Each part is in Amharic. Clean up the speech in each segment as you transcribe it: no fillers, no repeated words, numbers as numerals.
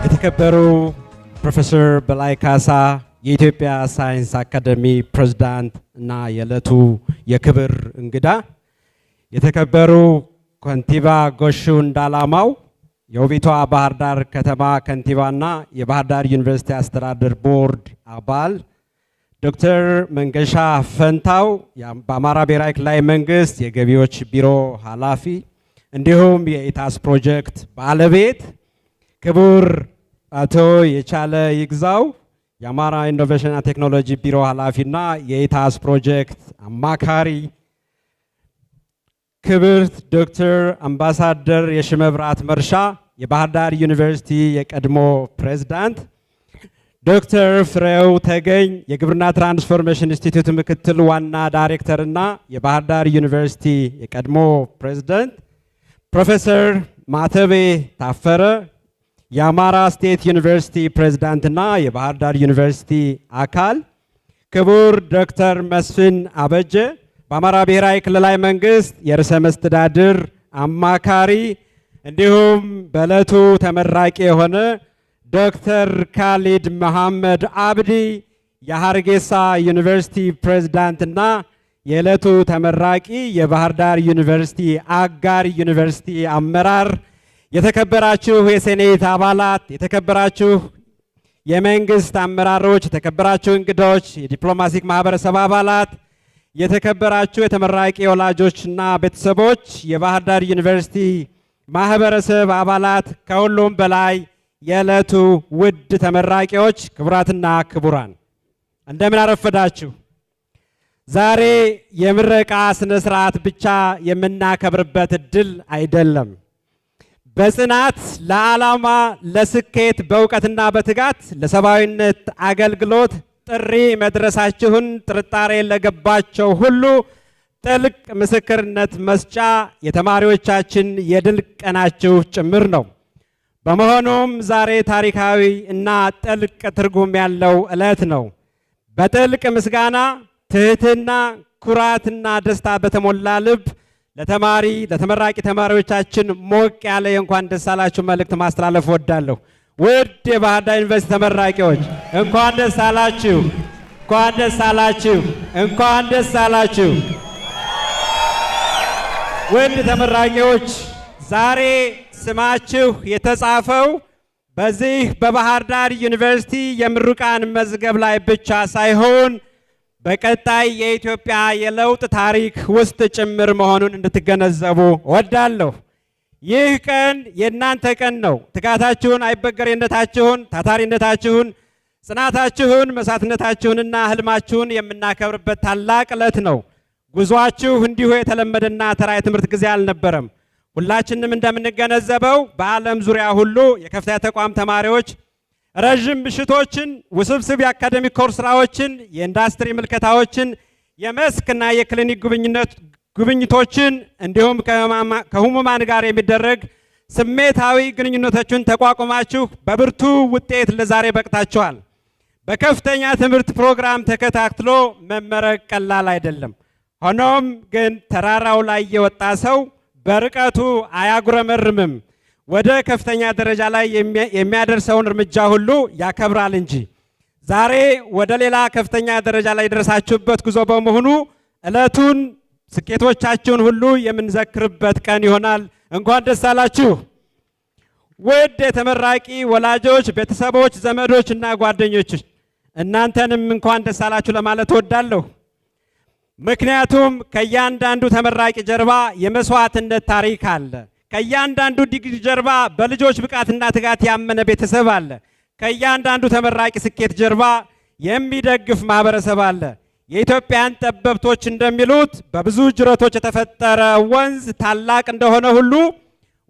የተከበሩ ፕሮፌሰር በላይ ካሳ የኢትዮጵያ ሳይንስ አካደሚ ፕሬዝዳንት እና የዕለቱ የክብር እንግዳ፣ የተከበሩ ከንቲባ ጎሹ እንዳላማው የውቢቷ ባህር ዳር ከተማ ከንቲባና የባህር ዳር ዩኒቨርሲቲ አስተዳደር ቦርድ አባል፣ ዶክተር መንገሻ ፈንታው በአማራ ብሔራዊ ክልላዊ መንግስት የገቢዎች ቢሮ ኃላፊ እንዲሁም የኢታስ ፕሮጀክት ባለቤት፣ ክቡር አቶ የቻለ ይግዛው የአማራ ኢኖቬሽንና ቴክኖሎጂ ቢሮ ኃላፊና የኢታስ ፕሮጀክት አማካሪ፣ ክብርት ዶክተር አምባሳደር የሽመብራት መርሻ የባህር ዳር ዩኒቨርሲቲ የቀድሞ ፕሬዝዳንት፣ ዶክተር ፍሬው ተገኝ የግብርና ትራንስፎርሜሽን ኢንስቲትዩት ምክትል ዋና ዳይሬክተርና የባህር ዳር ዩኒቨርሲቲ የቀድሞ ፕሬዝዳንት፣ ፕሮፌሰር ማተቤ ታፈረ የአማራ ስቴት ዩኒቨርሲቲ ፕሬዝዳንትና የባህር ዳር ዩኒቨርሲቲ አካል፣ ክቡር ዶክተር መስፍን አበጀ በአማራ ብሔራዊ ክልላዊ መንግስት የርዕሰ መስተዳድር አማካሪ እንዲሁም በዕለቱ ተመራቂ የሆነ ዶክተር ካሊድ መሐመድ አብዲ የሀርጌሳ ዩኒቨርሲቲ ፕሬዝዳንትና የዕለቱ ተመራቂ የባህር ዳር ዩኒቨርሲቲ አጋር ዩኒቨርሲቲ አመራር፣ የተከበራችሁ የሴኔት አባላት፣ የተከበራችሁ የመንግስት አመራሮች፣ የተከበራችሁ እንግዶች፣ የዲፕሎማቲክ ማህበረሰብ አባላት፣ የተከበራችሁ የተመራቂ ወላጆችና ቤተሰቦች፣ የባህር ዳር ዩኒቨርሲቲ ማህበረሰብ አባላት፣ ከሁሉም በላይ የዕለቱ ውድ ተመራቂዎች፣ ክቡራትና ክቡራን እንደምን አረፈዳችሁ። ዛሬ የምረቃ ስነ ስርዓት ብቻ የምናከብርበት እድል አይደለም። በጽናት ለዓላማ፣ ለስኬት፣ በእውቀትና በትጋት ለሰብአዊነት አገልግሎት ጥሪ መድረሳችሁን ጥርጣሬ ለገባቸው ሁሉ ጥልቅ ምስክርነት መስጫ የተማሪዎቻችን የድል ቀናችሁ ጭምር ነው። በመሆኑም ዛሬ ታሪካዊ እና ጥልቅ ትርጉም ያለው ዕለት ነው። በጥልቅ ምስጋና፣ ትህትና፣ ኩራትና ደስታ በተሞላ ልብ ለተመራቂ ተማሪዎቻችን ሞቅ ያለ የእንኳን ደስ አላችሁ መልእክት ማስተላለፍ ወዳለሁ። ውድ የባህር ዳር ዩኒቨርሲቲ ተመራቂዎች እንኳን ደስ አላችሁ፣ እንኳን ደስ አላችሁ፣ እንኳን ደስ አላችሁ። ውድ ተመራቂዎች ዛሬ ስማችሁ የተጻፈው በዚህ በባህር ዳር ዩኒቨርሲቲ የምሩቃን መዝገብ ላይ ብቻ ሳይሆን በቀጣይ የኢትዮጵያ የለውጥ ታሪክ ውስጥ ጭምር መሆኑን እንድትገነዘቡ እወዳለሁ። ይህ ቀን የእናንተ ቀን ነው። ትጋታችሁን፣ አይበገሬነታችሁን፣ ታታሪነታችሁን፣ ጽናታችሁን፣ መስዋዕትነታችሁንና ህልማችሁን የምናከብርበት ታላቅ ዕለት ነው። ጉዟችሁ እንዲሁ የተለመደና ተራ የትምህርት ጊዜ አልነበረም። ሁላችንም እንደምንገነዘበው በዓለም ዙሪያ ሁሉ የከፍተኛ ተቋም ተማሪዎች ረዥም ምሽቶችን፣ ውስብስብ የአካዴሚክ ኮርስ ስራዎችን፣ የኢንዱስትሪ ምልከታዎችን፣ የመስክና የክሊኒክ ጉብኝቶችን እንዲሁም ከህሙማን ጋር የሚደረግ ስሜታዊ ግንኙነቶችን ተቋቁማችሁ በብርቱ ውጤት ለዛሬ በቅታችኋል። በከፍተኛ ትምህርት ፕሮግራም ተከታትሎ መመረቅ ቀላል አይደለም። ሆኖም ግን ተራራው ላይ የወጣ ሰው በርቀቱ አያጉረመርምም፣ ወደ ከፍተኛ ደረጃ ላይ የሚያደርሰውን እርምጃ ሁሉ ያከብራል እንጂ። ዛሬ ወደ ሌላ ከፍተኛ ደረጃ ላይ የደረሳችሁበት ጉዞ በመሆኑ ዕለቱን ስኬቶቻችሁን ሁሉ የምንዘክርበት ቀን ይሆናል። እንኳን ደስ አላችሁ። ውድ የተመራቂ ወላጆች፣ ቤተሰቦች፣ ዘመዶች እና ጓደኞች እናንተንም እንኳን ደስ አላችሁ ለማለት እወዳለሁ። ምክንያቱም ከእያንዳንዱ ተመራቂ ጀርባ የመስዋዕትነት ታሪክ አለ። ከእያንዳንዱ ዲግሪ ጀርባ በልጆች ብቃትና ትጋት ያመነ ቤተሰብ አለ። ከእያንዳንዱ ተመራቂ ስኬት ጀርባ የሚደግፍ ማህበረሰብ አለ። የኢትዮጵያን ጠበብቶች እንደሚሉት በብዙ ጅረቶች የተፈጠረ ወንዝ ታላቅ እንደሆነ ሁሉ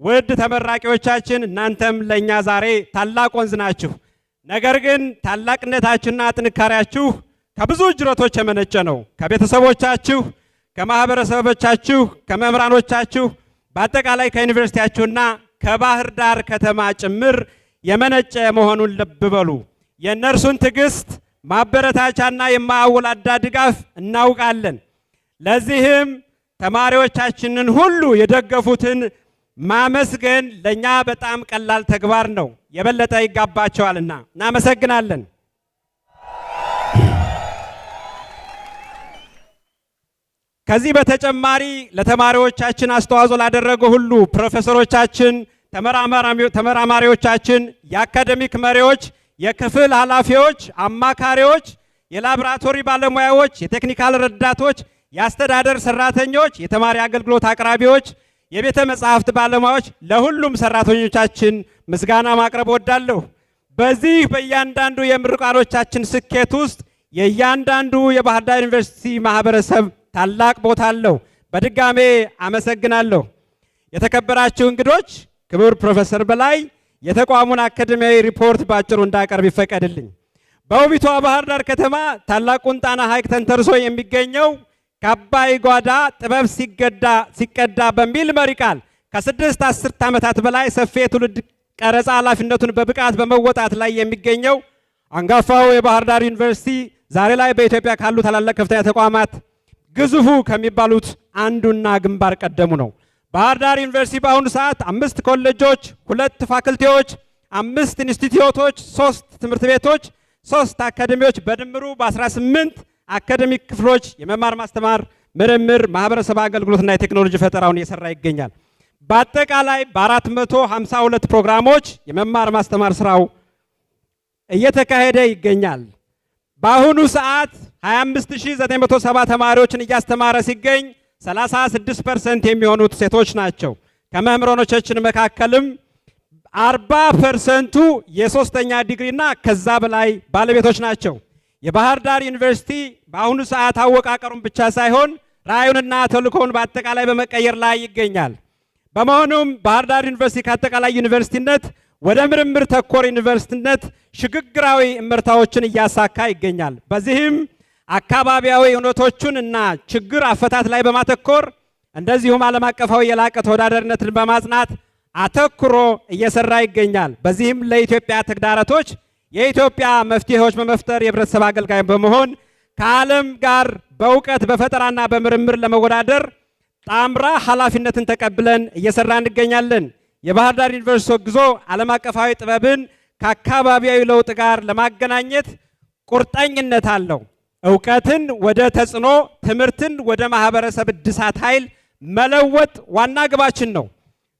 ውድ ተመራቂዎቻችን እናንተም ለእኛ ዛሬ ታላቅ ወንዝ ናችሁ። ነገር ግን ታላቅነታችሁና ጥንካሬያችሁ ከብዙ ጅረቶች የመነጨ ነው። ከቤተሰቦቻችሁ፣ ከማህበረሰቦቻችሁ፣ ከመምህራኖቻችሁ፣ በአጠቃላይ ከዩኒቨርሲቲያችሁና ከባህር ዳር ከተማ ጭምር የመነጨ መሆኑን ልብ በሉ። የእነርሱን ትዕግስት፣ ማበረታቻና የማያወላዳ ድጋፍ እናውቃለን። ለዚህም ተማሪዎቻችንን ሁሉ የደገፉትን ማመስገን ለኛ በጣም ቀላል ተግባር ነው። የበለጠ ይጋባቸዋልና እናመሰግናለን። ከዚህ በተጨማሪ ለተማሪዎቻችን አስተዋጽኦ ላደረጉ ሁሉ ፕሮፌሰሮቻችን፣ ተመራማሪዎቻችን፣ የአካዳሚክ መሪዎች፣ የክፍል ኃላፊዎች፣ አማካሪዎች፣ የላቦራቶሪ ባለሙያዎች፣ የቴክኒካል ረዳቶች፣ የአስተዳደር ሰራተኞች፣ የተማሪ አገልግሎት አቅራቢዎች፣ የቤተ መጻሕፍት ባለሙያዎች፣ ለሁሉም ሰራተኞቻችን ምስጋና ማቅረብ ወዳለሁ። በዚህ በእያንዳንዱ የምሩቃኖቻችን ስኬት ውስጥ የእያንዳንዱ የባህር ዳር ዩኒቨርሲቲ ማህበረሰብ ታላቅ ቦታ አለው። በድጋሜ አመሰግናለሁ። የተከበራችሁ እንግዶች፣ ክቡር ፕሮፌሰር በላይ የተቋሙን አካዳሚያዊ ሪፖርት ባጭሩ እንዳቀርብ ይፈቀድልኝ። በውቢቷ ባህር ዳር ከተማ ታላቁን ጣና ሐይቅ ተንተርሶ የሚገኘው ከአባይ ጓዳ ጥበብ ሲቀዳ በሚል መሪ ቃል ከ6 አስርት ዓመታት በላይ ሰፊ የትውልድ ቀረጻ ኃላፊነቱን በብቃት በመወጣት ላይ የሚገኘው አንጋፋው የባህር ዳር ዩኒቨርሲቲ ዛሬ ላይ በኢትዮጵያ ካሉ ታላላቅ ከፍተኛ ተቋማት ግዙፉ ከሚባሉት አንዱና ግንባር ቀደሙ ነው። ባህር ዳር ዩኒቨርሲቲ በአሁኑ ሰዓት 5 ኮሌጆች፣ 2 ፋክልቲዎች፣ 5 ኢንስቲትዩቶች፣ 3 ትምህርት ቤቶች፣ 3 አካዳሚዎች በድምሩ በ18 አካዳሚክ ክፍሎች የመማር ማስተማር፣ ምርምር፣ ማህበረሰብ አገልግሎትና የቴክኖሎጂ ፈጠራውን እየሰራ ይገኛል። በአጠቃላይ በ452 ፕሮግራሞች የመማር ማስተማር ስራው እየተካሄደ ይገኛል። በአሁኑ ሰዓት 25970 ተማሪዎችን እያስተማረ ሲገኝ 36% የሚሆኑት ሴቶች ናቸው። ከመምህራኖቻችን መካከልም 40%ቱ የሶስተኛ ዲግሪና ከዛ በላይ ባለቤቶች ናቸው። የባህር ዳር ዩኒቨርሲቲ በአሁኑ ሰዓት አወቃቀሩን ብቻ ሳይሆን ራዕዩንና ተልእኮውን በአጠቃላይ በመቀየር ላይ ይገኛል። በመሆኑም ባህር ዳር ዩኒቨርሲቲ ከአጠቃላይ ዩኒቨርሲቲነት ወደ ምርምር ተኮር ዩኒቨርሲቲነት ሽግግራዊ እምርታዎችን እያሳካ ይገኛል። በዚህም አካባቢያዊ እውነቶችን እና ችግር አፈታት ላይ በማተኮር እንደዚሁም ዓለም አቀፋዊ የላቀ ተወዳዳሪነትን በማጽናት አተኩሮ እየሰራ ይገኛል። በዚህም ለኢትዮጵያ ተግዳሮቶች የኢትዮጵያ መፍትሄዎች በመፍጠር የህብረተሰብ አገልጋይ በመሆን ከዓለም ጋር በእውቀት በፈጠራና በምርምር ለመወዳደር ጣምራ ኃላፊነትን ተቀብለን እየሰራ እንገኛለን። የባህር ዳር ዩኒቨርሲቲ ጉዞ ዓለም አቀፋዊ ጥበብን ከአካባቢያዊ ለውጥ ጋር ለማገናኘት ቁርጠኝነት አለው። እውቀትን ወደ ተጽዕኖ፣ ትምህርትን ወደ ማህበረሰብ እድሳት ኃይል መለወጥ ዋና ግባችን ነው።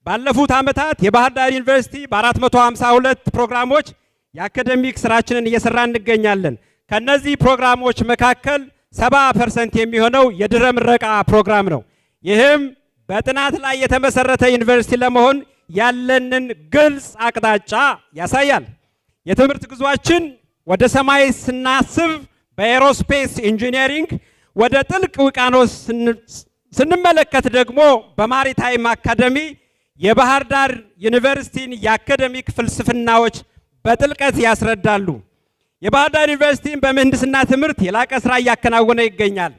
ባለፉት ዓመታት የባህር ዳር ዩኒቨርሲቲ በ452 ፕሮግራሞች የአካዳሚክ ስራችንን እየሰራ እንገኛለን። ከነዚህ ፕሮግራሞች መካከል 70% የሚሆነው የድህረ ምረቃ ፕሮግራም ነው። ይህም በጥናት ላይ የተመሰረተ ዩኒቨርሲቲ ለመሆን ያለንን ግልጽ አቅጣጫ ያሳያል። የትምህርት ጉዟችን ወደ ሰማይ ስናስብ በኤሮስፔስ ኢንጂነሪንግ፣ ወደ ጥልቅ ውቅያኖስ ስንመለከት ደግሞ በማሪታይም አካዳሚ የባህር ዳር ዩኒቨርሲቲን የአካዳሚክ ፍልስፍናዎች በጥልቀት ያስረዳሉ። የባህር ዳር ዩኒቨርሲቲን በምህንድስና ትምህርት የላቀ ስራ እያከናወነ ይገኛል።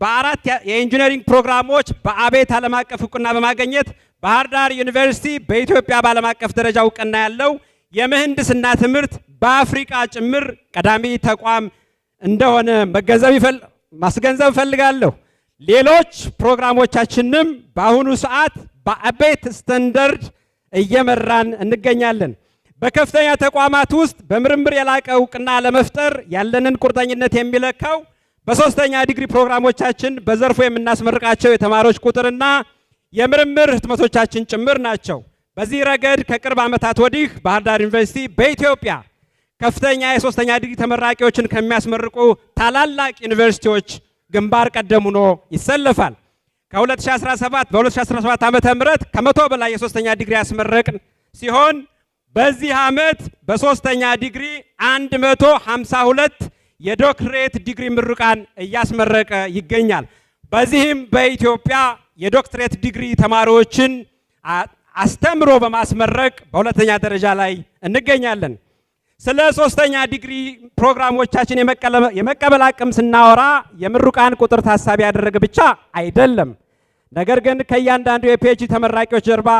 በአራት የኢንጂነሪንግ ፕሮግራሞች በአቤት ዓለም አቀፍ እውቅና በማግኘት ባህር ዳር ዩኒቨርሲቲ በኢትዮጵያ በዓለም አቀፍ ደረጃ እውቅና ያለው የምህንድስና ትምህርት በአፍሪካ ጭምር ቀዳሚ ተቋም እንደሆነ ማስገንዘብ እፈልጋለሁ። ሌሎች ፕሮግራሞቻችንም በአሁኑ ሰዓት በአቤት ስታንዳርድ እየመራን እንገኛለን። በከፍተኛ ተቋማት ውስጥ በምርምር የላቀ እውቅና ለመፍጠር ያለንን ቁርጠኝነት የሚለካው በሶስተኛ ዲግሪ ፕሮግራሞቻችን በዘርፉ የምናስመርቃቸው የተማሪዎች ቁጥርና የምርምር ህትመቶቻችን ጭምር ናቸው። በዚህ ረገድ ከቅርብ ዓመታት ወዲህ ባህር ዳር ዩኒቨርሲቲ በኢትዮጵያ ከፍተኛ የሶስተኛ ዲግሪ ተመራቂዎችን ከሚያስመርቁ ታላላቅ ዩኒቨርሲቲዎች ግንባር ቀደም ሆኖ ይሰለፋል። በ2017 ዓመተ ምህረት ከ100 በላይ የሶስተኛ ዲግሪ ያስመረቅን ሲሆን በዚህ ዓመት በሶስተኛ ዲግሪ 152 የዶክትሬት ዲግሪ ምሩቃን እያስመረቀ ይገኛል። በዚህም በኢትዮጵያ የዶክትሬት ዲግሪ ተማሪዎችን አስተምሮ በማስመረቅ በሁለተኛ ደረጃ ላይ እንገኛለን። ስለ ሶስተኛ ዲግሪ ፕሮግራሞቻችን የመቀበል አቅም ስናወራ የምሩቃን ቁጥር ታሳቢ ያደረገ ብቻ አይደለም። ነገር ግን ከእያንዳንዱ የፒኤችዲ ተመራቂዎች ጀርባ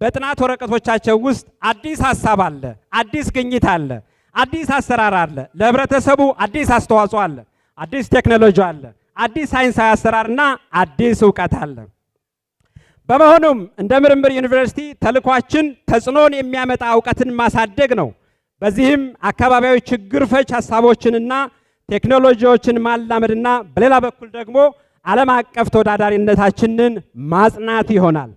በጥናት ወረቀቶቻቸው ውስጥ አዲስ ሀሳብ አለ፣ አዲስ ግኝት አለ፣ አዲስ አሰራር አለ፣ ለህብረተሰቡ አዲስ አስተዋጽኦ አለ፣ አዲስ ቴክኖሎጂ አለ፣ አዲስ ሳይንሳዊ አሰራርና አዲስ እውቀት አለ። በመሆኑም እንደ ምርምር ዩኒቨርሲቲ ተልኳችን ተጽዕኖን የሚያመጣ እውቀትን ማሳደግ ነው። በዚህም አካባቢያዊ ችግር ፈች ሀሳቦችንና ቴክኖሎጂዎችን ማላመድና በሌላ በኩል ደግሞ ዓለም አቀፍ ተወዳዳሪነታችንን ማጽናት ይሆናል።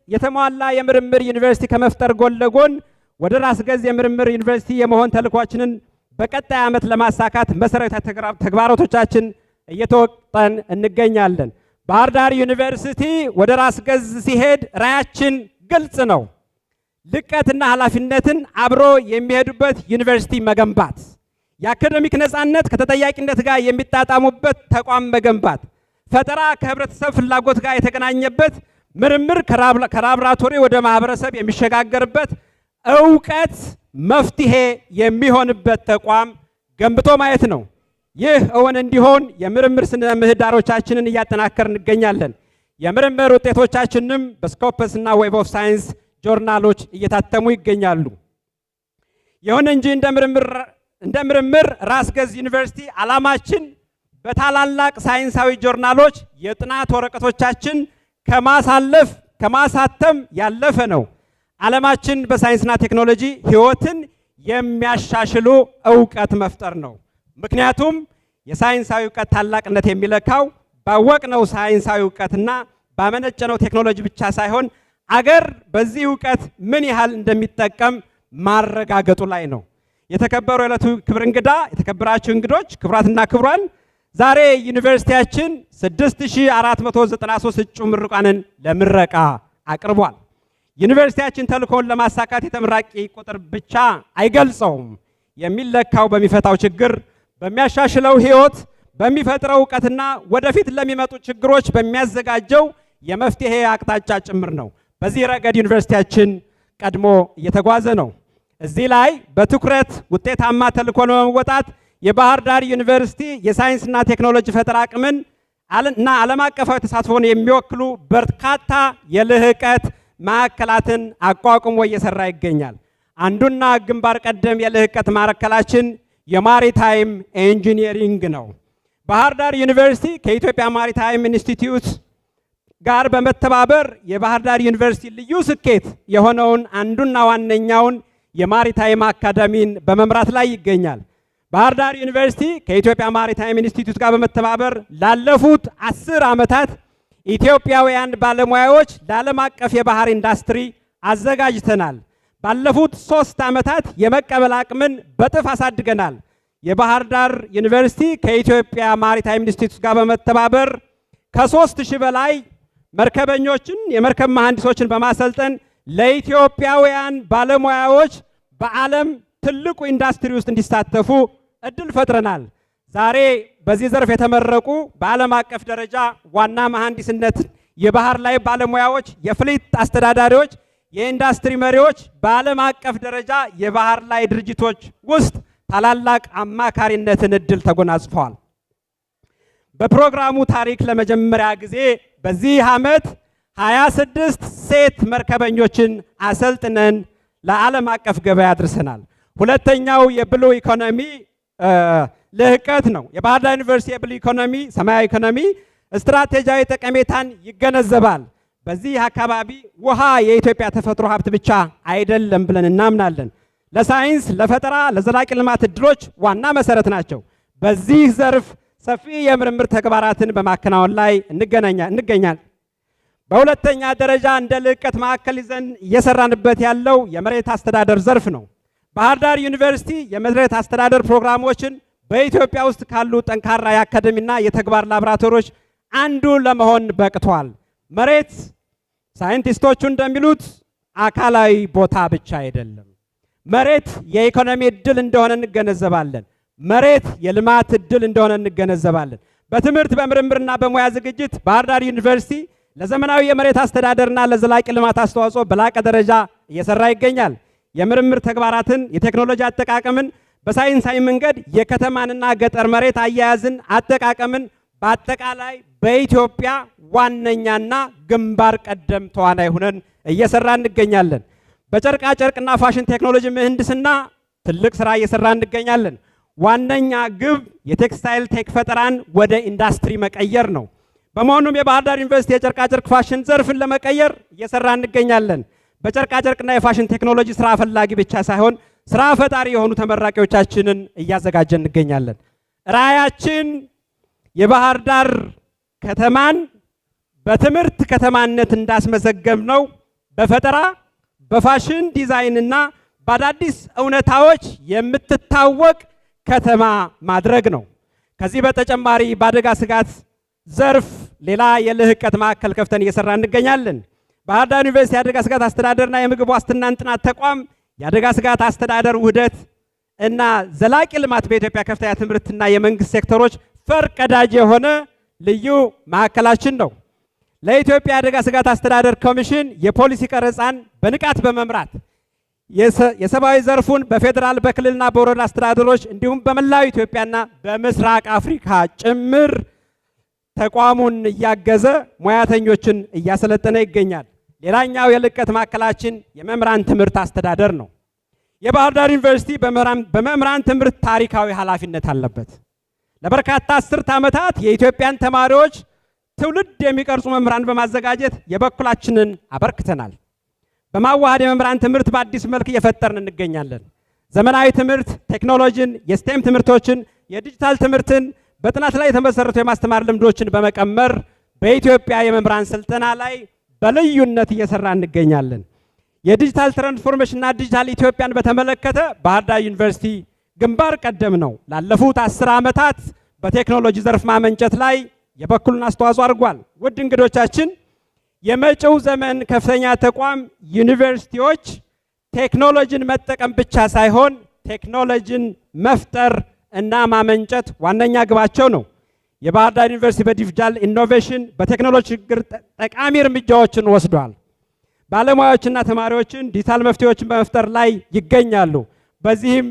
የተሟላ የምርምር ዩኒቨርሲቲ ከመፍጠር ጎን ለጎን ወደ ራስ ገዝ የምርምር ዩኒቨርሲቲ የመሆን ተልኳችንን በቀጣይ ዓመት ለማሳካት መሰረታዊ ተግባራቶቻችን እየተወጣን እንገኛለን። ባህር ዳር ዩኒቨርሲቲ ወደ ራስ ገዝ ሲሄድ ራዕያችን ግልጽ ነው። ልቀትና ኃላፊነትን አብሮ የሚሄዱበት ዩኒቨርሲቲ መገንባት፣ የአካዳሚክ ነፃነት ከተጠያቂነት ጋር የሚጣጣሙበት ተቋም መገንባት፣ ፈጠራ ከህብረተሰብ ፍላጎት ጋር የተገናኘበት፣ ምርምር ከላቦራቶሪ ወደ ማህበረሰብ የሚሸጋገርበት፣ እውቀት መፍትሄ የሚሆንበት ተቋም ገንብቶ ማየት ነው። ይህ እውን እንዲሆን የምርምር ስነ ምህዳሮቻችንን እያጠናከርን እንገኛለን። የምርምር ውጤቶቻችንም በስኮፐስ እና ዌብ ኦፍ ሳይንስ ጆርናሎች እየታተሙ ይገኛሉ። ይሁን እንጂ እንደ ምርምር ራስ ገዝ ዩኒቨርሲቲ ዓላማችን በታላላቅ ሳይንሳዊ ጆርናሎች የጥናት ወረቀቶቻችን ከማሳተም ያለፈ ነው። ዓላማችን በሳይንስና ቴክኖሎጂ ህይወትን የሚያሻሽሉ እውቀት መፍጠር ነው። ምክንያቱም የሳይንሳዊ እውቀት ታላቅነት የሚለካው ባወቅነው ሳይንሳዊ እውቀትና ባመነጨነው ቴክኖሎጂ ብቻ ሳይሆን አገር በዚህ እውቀት ምን ያህል እንደሚጠቀም ማረጋገጡ ላይ ነው። የተከበሩ የዕለቱ ክብር እንግዳ፣ የተከበራችሁ እንግዶች፣ ክቡራትና ክቡራን፣ ዛሬ ዩኒቨርሲቲያችን 6493 እጩ ምሩቃንን ለምረቃ አቅርቧል። ዩኒቨርሲቲያችን ተልእኮውን ለማሳካት የተመራቂ ቁጥር ብቻ አይገልጸውም። የሚለካው በሚፈታው ችግር፣ በሚያሻሽለው ህይወት፣ በሚፈጥረው እውቀትና ወደፊት ለሚመጡ ችግሮች በሚያዘጋጀው የመፍትሄ አቅጣጫ ጭምር ነው። በዚህ ረገድ ዩኒቨርሲቲያችን ቀድሞ እየተጓዘ ነው። እዚህ ላይ በትኩረት ውጤታማ ተልእኮን በመወጣት የባህር ዳር ዩኒቨርሲቲ የሳይንስና ቴክኖሎጂ ፈጠራ አቅምን እና ዓለም አቀፋዊ ተሳትፎን የሚወክሉ በርካታ የልህቀት ማዕከላትን አቋቁሞ እየሰራ ይገኛል። አንዱና ግንባር ቀደም የልህቀት ማዕከላችን የማሪታይም ኢንጂነሪንግ ነው። ባህር ዳር ዩኒቨርሲቲ ከኢትዮጵያ ማሪታይም ኢንስቲትዩት ጋር በመተባበር የባህር ዳር ዩኒቨርሲቲ ልዩ ስኬት የሆነውን አንዱና ዋነኛውን የማሪታይም አካዳሚን በመምራት ላይ ይገኛል። ባህር ዳር ዩኒቨርሲቲ ከኢትዮጵያ ማሪታይም ኢንስቲትዩት ጋር በመተባበር ላለፉት 10 ዓመታት ኢትዮጵያውያን ባለሙያዎች ለዓለም አቀፍ የባህር ኢንዱስትሪ አዘጋጅተናል። ባለፉት 3 ዓመታት የመቀበል አቅምን በጥፍ አሳድገናል። የባህር ዳር ዩኒቨርሲቲ ከኢትዮጵያ ማሪታይም ኢንስቲትዩት ጋር በመተባበር ከ3000 በላይ መርከበኞችን የመርከብ መሐንዲሶችን በማሰልጠን ለኢትዮጵያውያን ባለሙያዎች በዓለም ትልቁ ኢንዱስትሪ ውስጥ እንዲሳተፉ እድል ፈጥረናል። ዛሬ በዚህ ዘርፍ የተመረቁ በዓለም አቀፍ ደረጃ ዋና መሐንዲስነት የባህር ላይ ባለሙያዎች፣ የፍሊት አስተዳዳሪዎች፣ የኢንዱስትሪ መሪዎች በዓለም አቀፍ ደረጃ የባህር ላይ ድርጅቶች ውስጥ ታላላቅ አማካሪነትን እድል ተጎናጽፈዋል። በፕሮግራሙ ታሪክ ለመጀመሪያ ጊዜ በዚህ ዓመት 26 ሴት መርከበኞችን አሰልጥነን ለዓለም አቀፍ ገበያ አድርሰናል። ሁለተኛው የብሉ ኢኮኖሚ ልህቀት ነው። የባህር ዳር ዩኒቨርሲቲ የብሉ ኢኮኖሚ ሰማያዊ ኢኮኖሚ ስትራቴጂያዊ ጠቀሜታን ይገነዘባል። በዚህ አካባቢ ውሃ የኢትዮጵያ ተፈጥሮ ሀብት ብቻ አይደለም ብለን እናምናለን። ለሳይንስ፣ ለፈጠራ፣ ለዘላቂ ልማት እድሎች ዋና መሰረት ናቸው። በዚህ ዘርፍ ሰፊ የምርምር ተግባራትን በማከናወን ላይ እንገኛለን። በሁለተኛ ደረጃ እንደ ልህቀት ማዕከል ይዘን እየሰራንበት ያለው የመሬት አስተዳደር ዘርፍ ነው። ባህር ዳር ዩኒቨርሲቲ የመሬት አስተዳደር ፕሮግራሞችን በኢትዮጵያ ውስጥ ካሉ ጠንካራ የአካደሚና የተግባር ላቦራቶሪዎች አንዱ ለመሆን በቅቷል። መሬት ሳይንቲስቶቹ እንደሚሉት አካላዊ ቦታ ብቻ አይደለም። መሬት የኢኮኖሚ እድል እንደሆነ እንገነዘባለን። መሬት የልማት እድል እንደሆነ እንገነዘባለን። በትምህርት በምርምርና በሙያ ዝግጅት ባህር ዳር ዩኒቨርሲቲ ለዘመናዊ የመሬት አስተዳደርና ለዘላቂ ልማት አስተዋጽኦ በላቀ ደረጃ እየሰራ ይገኛል። የምርምር ተግባራትን፣ የቴክኖሎጂ አጠቃቀምን፣ በሳይንሳዊ መንገድ የከተማንና ገጠር መሬት አያያዝን አጠቃቀምን በአጠቃላይ በኢትዮጵያ ዋነኛና ግንባር ቀደም ተዋናይ ሆነን እየሰራ እንገኛለን። በጨርቃ ጨርቅና ፋሽን ቴክኖሎጂ ምህንድስና ትልቅ ስራ እየሰራ እንገኛለን። ዋነኛ ግብ የቴክስታይል ቴክ ፈጠራን ወደ ኢንዱስትሪ መቀየር ነው። በመሆኑም የባህር ዳር ዩኒቨርሲቲ የጨርቃጨርቅ ፋሽን ዘርፍን ለመቀየር እየሰራ እንገኛለን። በጨርቃጨርቅና የፋሽን ቴክኖሎጂ ስራ ፈላጊ ብቻ ሳይሆን ስራ ፈጣሪ የሆኑ ተመራቂዎቻችንን እያዘጋጀን እንገኛለን። ራዕያችን የባህር ዳር ከተማን በትምህርት ከተማነት እንዳስመዘገብ ነው በፈጠራ በፋሽን ዲዛይንና በአዳዲስ እውነታዎች የምትታወቅ ከተማ ማድረግ ነው። ከዚህ በተጨማሪ በአደጋ ስጋት ዘርፍ ሌላ የልህቀት ማዕከል ከፍተን እየሰራ እንገኛለን። ባህር ዳር ዩኒቨርሲቲ የአደጋ ስጋት አስተዳደርና የምግብ ዋስትናን ጥናት ተቋም የአደጋ ስጋት አስተዳደር ውህደት እና ዘላቂ ልማት በኢትዮጵያ ከፍተኛ ትምህርትና የመንግስት ሴክተሮች ፈርቀዳጅ የሆነ ልዩ ማዕከላችን ነው። ለኢትዮጵያ የአደጋ ስጋት አስተዳደር ኮሚሽን የፖሊሲ ቀረጻን በንቃት በመምራት የሰብአዊ ዘርፉን በፌዴራል በክልልና በወረዳ አስተዳደሮች እንዲሁም በመላው ኢትዮጵያና በምስራቅ አፍሪካ ጭምር ተቋሙን እያገዘ ሙያተኞችን እያሰለጠነ ይገኛል። ሌላኛው የልቀት ማዕከላችን የመምህራን ትምህርት አስተዳደር ነው። የባህር ዳር ዩኒቨርሲቲ በመምህራን ትምህርት ታሪካዊ ኃላፊነት አለበት። ለበርካታ አስርት ዓመታት የኢትዮጵያን ተማሪዎች ትውልድ የሚቀርጹ መምህራን በማዘጋጀት የበኩላችንን አበርክተናል። በማዋሃድ የመምህራን ትምህርት በአዲስ መልክ እየፈጠርን እንገኛለን። ዘመናዊ ትምህርት፣ ቴክኖሎጂን፣ የስቴም ትምህርቶችን፣ የዲጂታል ትምህርትን በጥናት ላይ የተመሰረቱ የማስተማር ልምዶችን በመቀመር በኢትዮጵያ የመምህራን ስልጠና ላይ በልዩነት እየሰራ እንገኛለን። የዲጂታል ትራንስፎርሜሽንና ዲጂታል ኢትዮጵያን በተመለከተ ባህር ዳር ዩኒቨርሲቲ ግንባር ቀደም ነው። ላለፉት 10 ዓመታት በቴክኖሎጂ ዘርፍ ማመንጨት ላይ የበኩሉን አስተዋጽኦ አድርጓል። ውድ እንግዶቻችን፣ የመጪው ዘመን ከፍተኛ ተቋም ዩኒቨርሲቲዎች ቴክኖሎጂን መጠቀም ብቻ ሳይሆን ቴክኖሎጂን መፍጠር እና ማመንጨት ዋነኛ ግባቸው ነው። የባህር ዳር ዩኒቨርሲቲ በዲጂታል ኢኖቬሽን በቴክኖሎጂ ችግር ጠቃሚ እርምጃዎችን ወስዷል። ባለሙያዎችና ተማሪዎችን ዲጂታል መፍትሄዎችን በመፍጠር ላይ ይገኛሉ። በዚህም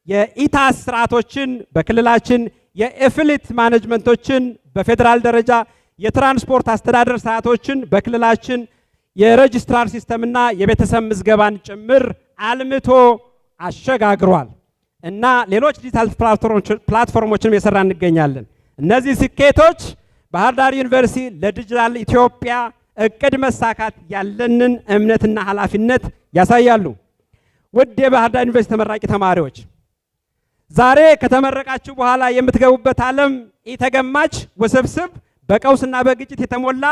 የኢታስ ስርዓቶችን በክልላችን የኤፍሊት ማኔጅመንቶችን በፌዴራል ደረጃ የትራንስፖርት አስተዳደር ስርዓቶችን በክልላችን የሬጅስትራር ሲስተምና የቤተሰብ ምዝገባን ጭምር አልምቶ አሸጋግሯል እና ሌሎች ዲጂታል ፕላትፎርሞችንም የሰራ እንገኛለን። እነዚህ ስኬቶች ባህር ዳር ዩኒቨርሲቲ ለዲጂታል ኢትዮጵያ እቅድ መሳካት ያለንን እምነትና ኃላፊነት ያሳያሉ። ውድ የባህር ዳር ዩኒቨርሲቲ ተመራቂ ተማሪዎች፣ ዛሬ ከተመረቃችሁ በኋላ የምትገቡበት ዓለም ኢተገማች፣ ውስብስብ፣ በቀውስና በግጭት የተሞላ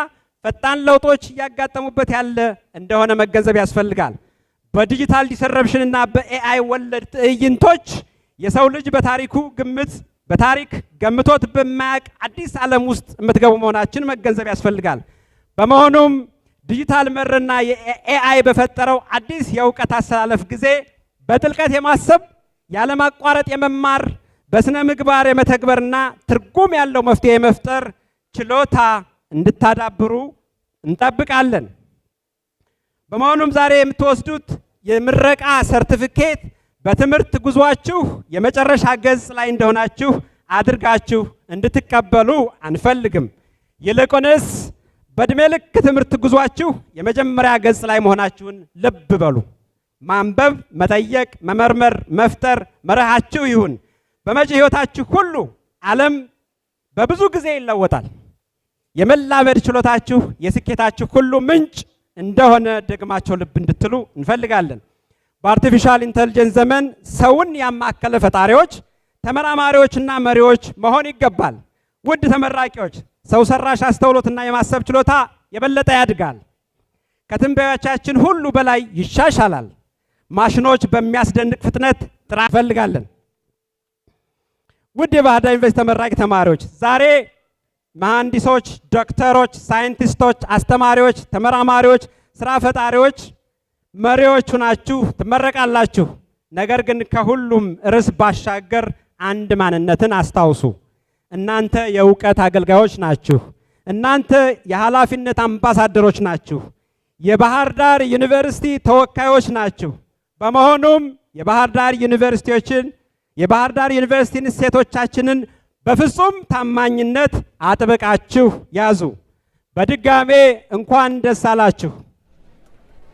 ፈጣን ለውጦች እያጋጠሙበት ያለ እንደሆነ መገንዘብ ያስፈልጋል። በዲጂታል ዲስረፕሽንና በኤአይ ወለድ ትዕይንቶች የሰው ልጅ በታሪክ ገምቶት በማያውቅ አዲስ ዓለም ውስጥ የምትገቡ መሆናችን መገንዘብ ያስፈልጋል። በመሆኑም ዲጂታል መርና የኤአይ በፈጠረው አዲስ የእውቀት አስተላለፍ ጊዜ በጥልቀት የማሰብ ያለማቋረጥ የመማር በስነ ምግባር የመተግበርና ትርጉም ያለው መፍትሄ የመፍጠር ችሎታ እንድታዳብሩ እንጠብቃለን። በመሆኑም ዛሬ የምትወስዱት የምረቃ ሰርቲፊኬት በትምህርት ጉዟችሁ የመጨረሻ ገጽ ላይ እንደሆናችሁ አድርጋችሁ እንድትቀበሉ አንፈልግም። ይልቁንስ በእድሜ ልክ ትምህርት ጉዟችሁ የመጀመሪያ ገጽ ላይ መሆናችሁን ልብ በሉ። ማንበብ፣ መጠየቅ፣ መመርመር፣ መፍጠር መርሃችሁ ይሁን። በመጪ ህይወታችሁ ሁሉ ዓለም በብዙ ጊዜ ይለወጣል። የመላመድ ችሎታችሁ የስኬታችሁ ሁሉ ምንጭ እንደሆነ ደግማቸው ልብ እንድትሉ እንፈልጋለን። በአርቲፊሻል ኢንተለጀንስ ዘመን ሰውን ያማከለ ፈጣሪዎች፣ ተመራማሪዎችና መሪዎች መሆን ይገባል። ውድ ተመራቂዎች፣ ሰው ሰራሽ አስተውሎትና የማሰብ ችሎታ የበለጠ ያድጋል። ከትንበያዎቻችን ሁሉ በላይ ይሻሻላል። ማሽኖች በሚያስደንቅ ፍጥነት ጥራት እንፈልጋለን። ውድ የባህር ዳር ዩኒቨርሲቲ ተመራቂ ተማሪዎች፣ ዛሬ መሐንዲሶች፣ ዶክተሮች፣ ሳይንቲስቶች፣ አስተማሪዎች፣ ተመራማሪዎች፣ ስራ ፈጣሪዎች፣ መሪዎች ናችሁ፣ ትመረቃላችሁ። ነገር ግን ከሁሉም ርዕስ ባሻገር አንድ ማንነትን አስታውሱ። እናንተ የእውቀት አገልጋዮች ናችሁ። እናንተ የኃላፊነት አምባሳደሮች ናችሁ። የባህር ዳር ዩኒቨርሲቲ ተወካዮች ናችሁ። በመሆኑም የባህር ዳር ዩኒቨርሲቲን እሴቶቻችንን በፍጹም ታማኝነት አጥብቃችሁ ያዙ። በድጋሜ እንኳን ደስ አላችሁ።